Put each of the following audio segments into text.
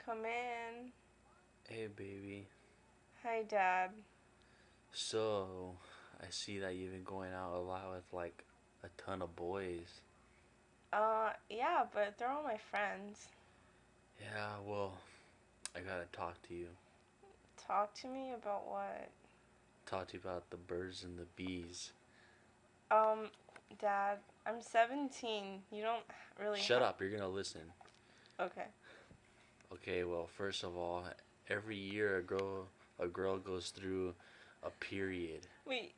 come in. Hey, baby. Hi, Dad. So, I see that you've been going out a lot with like a ton of boys. Yeah, but they're all my friends. Yeah, well, I gotta talk to you. Talk to me about what? Talk to you about the birds and the bees. Um, Dad, I'm 17. You don't really Shut have. up, you're gonna listen. Okay. Okay, well, first of all, every year a girl goes through a period. Wait,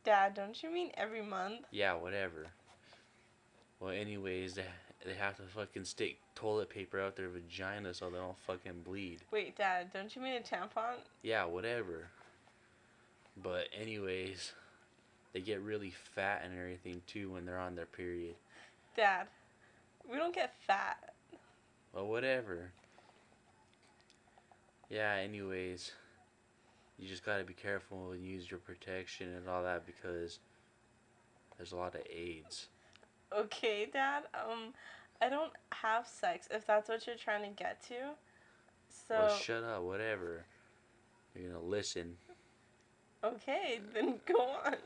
Dad, don't you mean every month? Yeah, whatever. Well, anyways, they have to fucking stick toilet paper out their vagina so they don't fucking bleed. Wait, Dad, don't you mean a tampon? Yeah, whatever. But anyways, they get really fat and everything too when they're on their period. Dad, we don't get fat. Well, whatever. Yeah, anyways, you just gotta be careful and use your protection and all that because there's a lot of AIDS. Okay, Dad. I don't have sex if that's what you're trying to get to. Well, So, shut up, whatever. You're gonna listen. okay, then go on.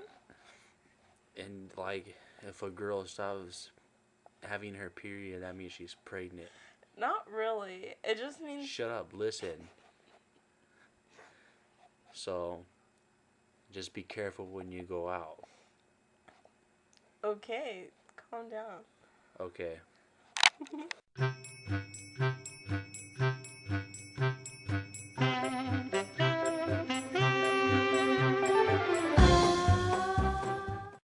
And, like, if a girl stops having her period, that means she's pregnant. Not really. It just means. Shut up, listen. So, just be careful when you go out. Okay, calm down. Okay.